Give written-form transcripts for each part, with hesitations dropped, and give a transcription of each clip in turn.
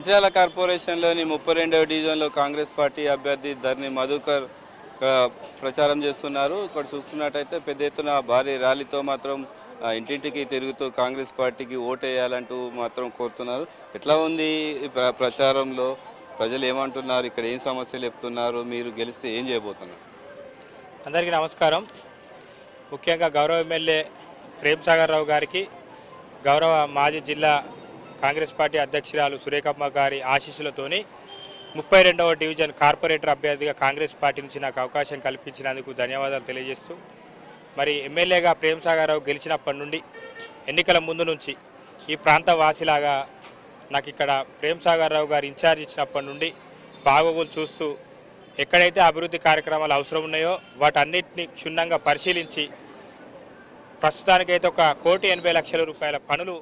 మంచిర్యాల కార్పొరేషన్లోని 32వ డివిజన్లో కాంగ్రెస్ పార్టీ అభ్యర్థి ధర్ని మధుకర్ ప్రచారం చేస్తున్నారు. ఇక్కడ చూసుకున్నట్టయితే పెద్ద ఎత్తున భారీ ర్యాలీతో మాత్రం ఇంటింటికి తిరుగుతూ కాంగ్రెస్ పార్టీకి ఓటేయాలంటూ మాత్రం కోరుతున్నారు. ఎట్లా ఉంది ఈ ప్రచారంలో? ప్రజలు ఏమంటున్నారు? ఇక్కడ ఏం సమస్యలు చెప్తున్నారు? మీరు గెలిస్తే ఏం చేయబోతున్నారు? అందరికీ నమస్కారం. ముఖ్యంగా గౌరవ ఎమ్మెల్యే ప్రేమ్ సాగర్ రావు గారికి, గౌరవ మాజీ జిల్లా కాంగ్రెస్ పార్టీ అధ్యక్షురాలు సురేఖమ్మ గారి ఆశీస్సులతోని 32వ డివిజన్ కార్పొరేటర్ అభ్యర్థిగా కాంగ్రెస్ పార్టీ నుంచి నాకు అవకాశం కల్పించినందుకు ధన్యవాదాలు తెలియజేస్తూ, మరి ఎమ్మెల్యేగా ప్రేమ్ సాగర్ రావు గెలిచినప్పటి నుండి ఎన్నికల ముందు నుంచి ఈ ప్రాంత వాసిలాగా నాకు ఇక్కడ ప్రేమ్ సాగర్ రావు గారు ఇన్ఛార్జ్ ఇచ్చినప్పటి నుండి బాగోగులు చూస్తూ ఎక్కడైతే అభివృద్ధి కార్యక్రమాలు అవసరం ఉన్నాయో వాటన్నిటిని క్షుణ్ణంగా పరిశీలించి ప్రస్తుతానికైతే 1,80,00,000 రూపాయల పనులు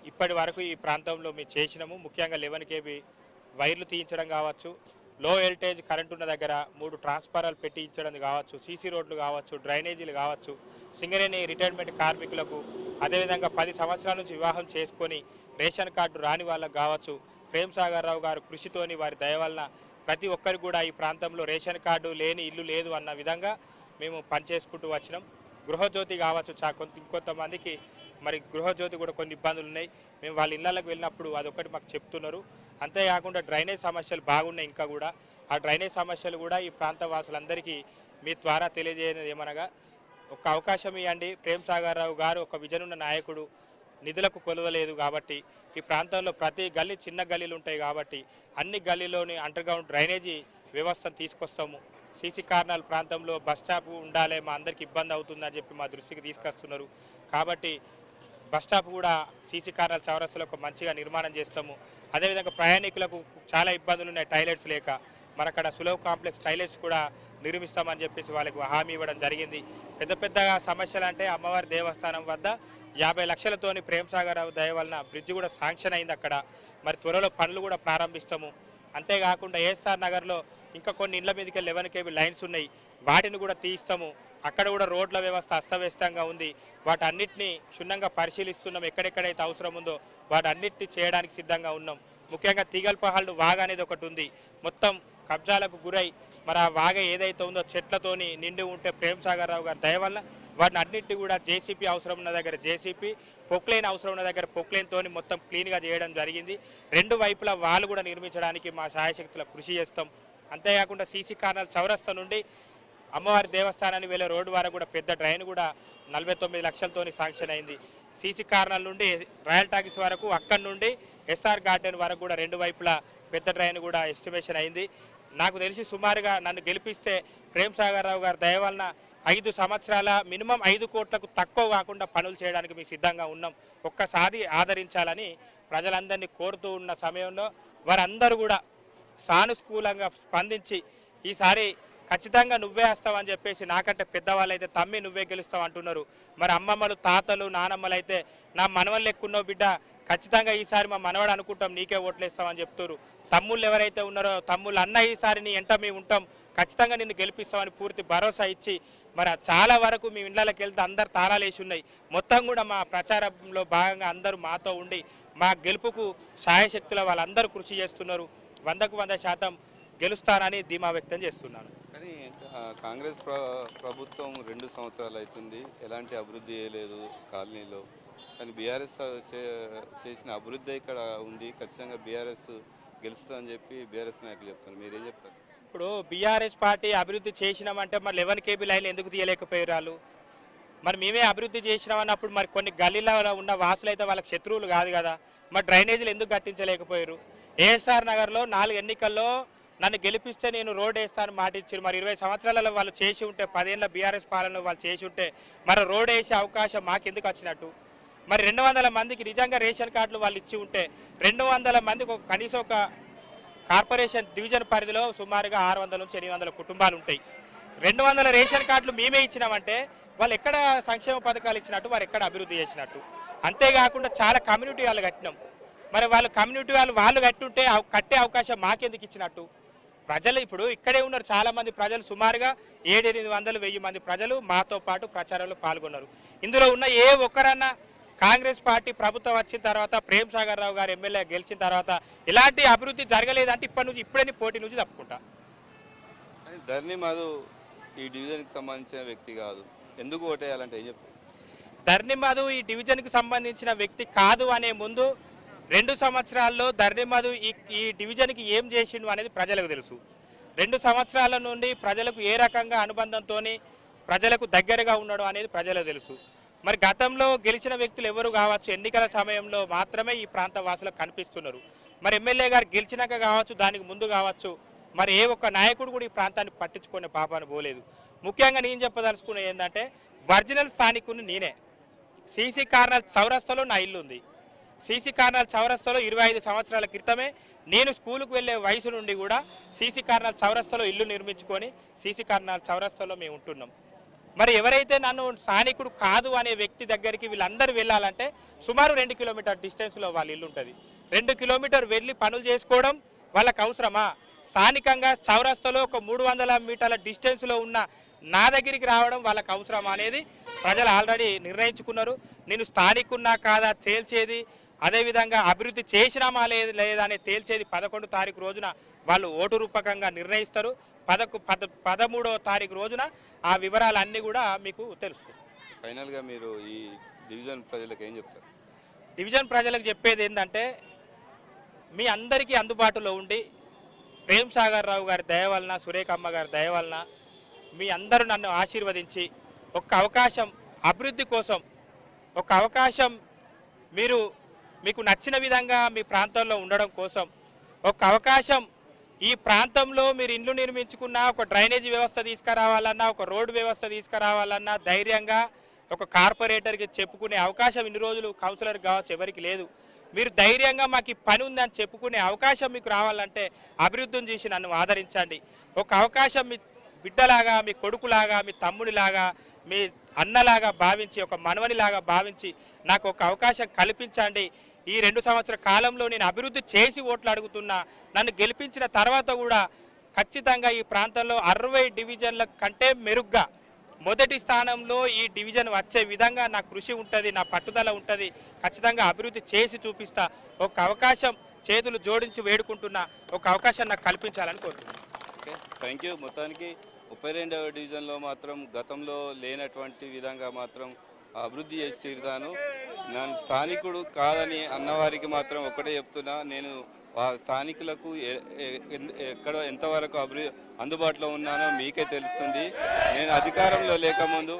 ఇప్పటి వరకు ఈ ప్రాంతంలో మేము చేసినాము. ముఖ్యంగా 11 kV వైర్లు తీయించడం కావచ్చు, లో వోల్టేజ్ కరెంట్ ఉన్న దగ్గర 3 ట్రాన్స్ఫార్మర్లు పెట్టించడం కావచ్చు, సీసీ రోడ్లు కావచ్చు, డ్రైనేజీలు కావచ్చు, సింగరేణి రిటైర్మెంట్ కార్మికులకు, అదేవిధంగా 10 సంవత్సరాల నుంచి వివాహం చేసుకొని రేషన్ కార్డు రాని వాళ్ళకు కావచ్చు, ప్రేమ్ సాగర్ రావు గారు కృషితోని వారి దయ వలన ప్రతి ఒక్కరికి కూడా ఈ ప్రాంతంలో రేషన్ కార్డు లేని ఇల్లు లేదు అన్న విధంగా మేము పనిచేసుకుంటూ వచ్చినాం. గృహజ్యోతి కావచ్చు, ఇంకొంతమందికి మరి గృహజ్యోతి కూడా కొన్ని ఇబ్బందులు ఉన్నాయి. మేము వాళ్ళ ఇళ్ళకి వెళ్ళినప్పుడు అదొకటి మాకు చెప్తున్నారు. అంతేకాకుండా డ్రైనేజ్ సమస్యలు బాగున్నాయి. ఇంకా కూడా ఆ డ్రైనేజ్ సమస్యలు కూడా ఈ ప్రాంత వాసులందరికీ మీ ద్వారా తెలియజేయనిది ఏమనగా, ఒక అవకాశం ఇవ్వండి. ప్రేమ్ సాగర్ రావు గారు ఒక విజన్ ఉన్న నాయకుడు, నిధులకు కొలవలేదు కాబట్టి ఈ ప్రాంతంలో ప్రతి గల్లీ చిన్న గల్లీలు ఉంటాయి కాబట్టి అన్ని గల్లీలోని అండర్గ్రౌండ్ డ్రైనేజీ వ్యవస్థను తీసుకొస్తాము. సీసీ కారణాలు ప్రాంతంలో బస్ స్టాప్ ఉండాలి, మా అందరికి ఇబ్బంది అవుతుందని చెప్పి మా దృష్టికి తీసుకొస్తున్నారు. కాబట్టి బస్ స్టాప్ కూడా సీసీ కారణాల చౌరస్తులకు మంచిగా నిర్మాణం చేస్తాము. అదేవిధంగా ప్రయాణికులకు చాలా ఇబ్బందులు ఉన్నాయి, టాయిలెట్స్ లేక. మరి అక్కడ సులభ కాంప్లెక్స్ టాయిలెట్స్ కూడా నిర్మిస్తామని చెప్పేసి వాళ్ళకు హామీ ఇవ్వడం జరిగింది. పెద్ద పెద్దగా సమస్యలు అంటే అమ్మవారి దేవస్థానం వద్ద 50 లక్షలతోని ప్రేమ్ సాగర్ రావు దయ వలన బ్రిడ్జ్ కూడా శాంక్షన్ అయింది అక్కడ. మరి త్వరలో పనులు కూడా ప్రారంభిస్తాము. అంతేకాకుండా ఏఎస్ఆర్ నగర్లో ఇంకా కొన్ని ఇళ్ల మీదకి 11 kV లైన్స్ ఉన్నాయి, వాటిని కూడా తీయిస్తాము. అక్కడ కూడా రోడ్ల వ్యవస్థ అస్తవ్యస్తంగా ఉంది. వాటన్నిటిని క్షుణ్ణంగా పరిశీలిస్తున్నాం. ఎక్కడెక్కడైతే అవసరం ఉందో వాటన్నిటిని చేయడానికి సిద్ధంగా ఉన్నాం. ముఖ్యంగా తీగల్పహాళ్ళు వాగ అనేది ఒకటి ఉంది, మొత్తం కబ్జాలకు గురై మరి ఆ వాగ ఏదైతే ఉందో చెట్లతోని నిండి ఉంటే ప్రేమ్ సాగర్ రావు గారి దయ వల్ల వాటిని అన్నింటినీ కూడా జేసీపీ అవసరం ఉన్న దగ్గర జేసీపీ, పొక్లైన్ అవసరం ఉన్న దగ్గర పొక్లైన్తోని మొత్తం క్లీన్గా చేయడం జరిగింది. 2 వైపులా వాళ్ళు కూడా నిర్మించడానికి మా శాయశక్తుల కృషి చేస్తాం. అంతేకాకుండా సీసీ కారణాలు చౌరస్తా నుండి అమ్మవారి దేవస్థానాన్ని వెళ్ళే రోడ్డు వరకు కూడా పెద్ద డ్రైన్ కూడా 49 లక్షలతోని శాంక్షన్ అయింది. సీసీ కారణాల నుండి రాయల్ టాకీస్ వరకు, అక్కడి నుండి ఎస్ఆర్ గార్డెన్ వరకు కూడా 2 వైపులా పెద్ద డ్రైన్ కూడా ఎస్టిమేషన్ అయింది. నాకు తెలిసి సుమారుగా నన్ను గెలిపిస్తే ప్రేమ్ సాగర్ రావు గారి దయ వలన 5 సంవత్సరాల మినిమం 5 కోట్లకు తక్కువ కాకుండా పనులు చేయడానికి మేము సిద్ధంగా ఉన్నాం. ఒక్కసారి ఆదరించాలని ప్రజలందరినీ కోరుతూ ఉన్న సమయంలో వారందరూ కూడా సానుకూలంగా స్పందించి ఈసారి ఖచ్చితంగా నువ్వే వస్తావని చెప్పేసి, నాకంటే పెద్దవాళ్ళు అయితే తమ్మి నువ్వే గెలుస్తావు అంటున్నారు. మరి అమ్మమ్మలు, తాతలు, నానమ్మలు అయితే నా మనవళ్ళు ఎక్కున్నో బిడ్డ, ఖచ్చితంగా ఈసారి మా మనవాడు అనుకుంటాం, నీకే ఓట్లేస్తామని చెప్తారు. తమ్ముళ్ళు ఎవరైతే ఉన్నారో తమ్ముళ్ళు, అన్న ఈసారి నీ ఎంట మేము ఉంటాం, ఖచ్చితంగా నిన్ను గెలిపిస్తామని పూర్తి భరోసా ఇచ్చి, మరి చాలా వరకు మీ ఇళ్ళకి వెళ్తే అందరు తాళాలు వేసి ఉన్నాయి. మొత్తం కూడా మా ప్రచారంలో భాగంగా అందరూ మాతో ఉండి మా గెలుపుకు శాయశక్తుల వాళ్ళందరూ కృషి చేస్తున్నారు. 100కు 100% గెలుస్తానని ధీమా వ్యక్తం చేస్తున్నాను. కానీ కాంగ్రెస్ ప్రభుత్వం 2 సంవత్సరాలు అవుతుంది, ఎలాంటి అభివృద్ధి చేయలేదు కాలనీలో. కానీ బీఆర్ఎస్ చేసిన అభివృద్ధి ఇక్కడ ఉంది. ఖచ్చితంగా బీఆర్ఎస్ గెలుస్తుందని చెప్పి బీఆర్ఎస్ నాయకులు చెప్తారు. మీరేం చెప్తారు? ఇప్పుడు బీఆర్ఎస్ పార్టీ అభివృద్ధి చేసినామంటే మరి 11 kV లైన్లు ఎందుకు తీయలేకపోయారు వాళ్ళు? మరి మేమే అభివృద్ధి చేసినామన్నప్పుడు మరి కొన్ని గల్లీలో ఉన్న వాసులు అయితే వాళ్ళకి శత్రువులు కాదు కదా. మరి డ్రైనేజీలు ఎందుకు కట్టించలేకపోయారు? ఏఎస్ఆర్ నగర్లో 4 ఎన్నికల్లో నన్ను గెలిపిస్తే నేను రోడ్ వేస్తాను మాట ఇచ్చారు. మరి 20 సంవత్సరాలలో వాళ్ళు చేసి ఉంటే, 10 ఏళ్ళ బీఆర్ఎస్ పాలనలో వాళ్ళు చేసి ఉంటే మరి రోడ్ వేసే అవకాశం మాకెందుకు వచ్చినట్టు? మరి 200 మందికి నిజంగా రేషన్ కార్డులు వాళ్ళు ఇచ్చి ఉంటే 200 మందికి కనీసం ఒక కార్పొరేషన్ డివిజన్ పరిధిలో సుమారుగా 600 నుంచి 800 కుటుంబాలు ఉంటాయి. 200 రేషన్ కార్డులు మేమే ఇచ్చినామంటే వాళ్ళు ఎక్కడ సంక్షేమ పథకాలు ఇచ్చినట్టు, వారు ఎక్కడ అభివృద్ధి చేసినట్టు? అంతేకాకుండా చాలా కమ్యూనిటీ వాళ్ళు కట్టినాం. మరి వాళ్ళు కమ్యూనిటీ వాళ్ళు కట్టుంటే కట్టే అవకాశం మాకెందుకు ఇచ్చినట్టు? ప్రజలు ఇప్పుడు ఇక్కడే ఉన్నారు, చాలామంది ప్రజలు, సుమారుగా 700-800-1000 మంది ప్రజలు మాతో పాటు ప్రచారంలో పాల్గొన్నారు. ఇందులో ఉన్న ఏ ఒక్కరన్నా కాంగ్రెస్ పార్టీ ప్రభుత్వం వచ్చిన తర్వాత ప్రేమ్ సాగర్ రావు గారు ఎమ్మెల్యే గెలిచిన తర్వాత ఎలాంటి అభివృద్ధి జరగలేదంటే ఇప్పుడే పోటీ నుంచి తప్పుకుంటా. ధర్ని మధు ఈ డివిజన్కి సంబంధించిన వ్యక్తి కాదు, ఎందుకు ఓటేయాలంటే ఏం చెప్తారు? ధర్ని మధు ఈ డివిజన్కి సంబంధించిన వ్యక్తి కాదు అనే ముందు 2 సంవత్సరాల్లో ధర్ని మధు ఈ డివిజన్కి ఏం చేసిండు అనేది ప్రజలకు తెలుసు. 2 సంవత్సరాల నుండి ప్రజలకు ఏ రకంగా అనుబంధంతో ప్రజలకు దగ్గరగా ఉన్నాడు అనేది ప్రజలకు తెలుసు. మరి గతంలో గెలిచిన వ్యక్తులు ఎవరు కావచ్చు, ఎన్నికల సమయంలో మాత్రమే ఈ ప్రాంత వాసులకు కనిపిస్తున్నారు. మరి ఎమ్మెల్యే గారు గెలిచినాక కావచ్చు, దానికి ముందు కావచ్చు, మరి ఏ ఒక్క నాయకుడు కూడా ఈ ప్రాంతాన్ని పట్టించుకునే పాపాను పోలేదు. ముఖ్యంగా నేను చెప్పదలుచుకునేది ఏంటంటే ఒరిజినల్ స్థానికుని నేనే. సీసీ కార్నల్ చౌరస్తాలో నా ఇల్లు ఉంది. సీసీ కార్నల్ చౌరస్తాలో 25 సంవత్సరాల క్రితమే నేను స్కూలుకు వెళ్ళే వయసు నుండి కూడా సీసీ కార్నల్ చౌరస్తాలో ఇల్లు నిర్మించుకొని సీసీ కార్నల్ చౌరస్తాలో మేము ఉంటున్నాం. మరి ఎవరైతే నన్ను స్థానికుడు కాదు అనే వ్యక్తి దగ్గరికి వీళ్ళందరూ వెళ్ళాలంటే సుమారు 2 కిలోమీటర్ డిస్టెన్స్లో వాళ్ళ ఇల్లు ఉంటుంది. 2 కిలోమీటర్ వెళ్ళి పనులు చేసుకోవడం వాళ్ళకి అవసరమా? స్థానికంగా చౌరస్తాలో ఒక 300 మీటర్ల డిస్టెన్స్లో ఉన్న నా దగ్గరికి రావడం వాళ్ళకి అవసరమా అనేది ప్రజలు ఆల్రెడీ నిర్ణయించుకున్నారు. నేను స్థానికున్నా కాదా తేల్చేది, అదేవిధంగా అభివృద్ధి చేసినామా లేదా అని తేల్చేది 11వ తారీఖు రోజున వాళ్ళు ఓటు రూపకంగా నిర్ణయిస్తారు. 13వ తారీఖు రోజున ఆ వివరాలన్నీ కూడా మీకు తెలుస్తాయి. ఫైనల్గా మీరు ఈ డివిజన్ ప్రజలకు ఏం చెప్తారు? డివిజన్ ప్రజలకు చెప్పేది ఏంటంటే మీ అందరికీ అందుబాటులో ఉండి ప్రేమ్ సాగర్ రావు గారి దయ వలన, సురేఖమ్మ గారి దయ వలన మీ అందరూ నన్ను ఆశీర్వదించి ఒక్క అవకాశం అభివృద్ధి కోసం, ఒక అవకాశం మీకు నచ్చిన విధంగా మీ ప్రాంతంలో ఉండడం కోసం, ఒక అవకాశం ఈ ప్రాంతంలో మీరు ఇండ్లు నిర్మించుకున్నా, ఒక డ్రైనేజీ వ్యవస్థ తీసుకురావాలన్నా, ఒక రోడ్డు వ్యవస్థ తీసుకురావాలన్నా ధైర్యంగా ఒక కార్పొరేటర్కి చెప్పుకునే అవకాశం ఇన్ని రోజులు కౌన్సిలర్ కావచ్చు ఎవరికి లేదు. మీరు ధైర్యంగా మాకు ఈ పని ఉందని చెప్పుకునే అవకాశం మీకు రావాలంటే అభివృద్ధిని చేసి నన్ను ఆదరించండి. ఒక అవకాశం మీ బిడ్డలాగా, మీ కొడుకులాగా, మీ తమ్ముడిలాగా, మీ అన్నలాగా భావించి, ఒక మనవనిలాగా భావించి నాకు ఒక అవకాశం కల్పించండి. ఈ 2 సంవత్సరాల కాలంలో నేను అభివృద్ధి చేసి ఓట్లు అడుగుతున్నా. నన్ను గెలిపించిన తర్వాత కూడా ఖచ్చితంగా ఈ ప్రాంతంలో 60 డివిజన్ల కంటే మెరుగ్గా మొదటి స్థానంలో ఈ డివిజన్ వచ్చే విధంగా నా కృషి ఉంటుంది, నా పట్టుదల ఉంటుంది. ఖచ్చితంగా అభివృద్ధి చేసి చూపిస్తా. ఒక అవకాశం చేతులు జోడించి వేడుకుంటున్నా, ఒక అవకాశం నాకు కల్పించాలని కోరుతున్నాను. Okay, thank you. మొత్తానికి 32వ డివిజన్లో మాత్రం గతంలో లేనటువంటి విధంగా మాత్రం అభివృద్ధి చేసి తీరుతాను. నేను స్థానికుడు కాదని అన్నవారికి మాత్రం ఒకటే చెప్తున్నా, నేను స్థానికులకు ఎక్కడ ఎంతవరకు అందుబాటులో ఉన్నానో మీకే తెలుస్తుంది. నేను అధికారంలో లేకముందు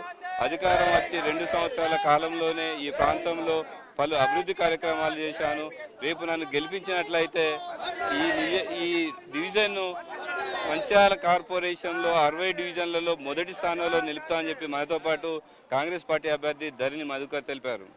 అధికారం వచ్చి 2 సంవత్సరాల కాలంలోనే ఈ ప్రాంతంలో పలు అభివృద్ధి కార్యక్రమాలు చేశాను. రేపు నన్ను గెలిపించినట్లయితే ఈ డివిజన్ను మంచిర్యాల కార్పొరేషన్లో 60 డివిజన్లలో మొదటి స్థానంలో నిలుపుతామని చెప్పి మనతో పాటు కాంగ్రెస్ పార్టీ అభ్యర్థి ధరణి మధుకర్ తెలిపారు.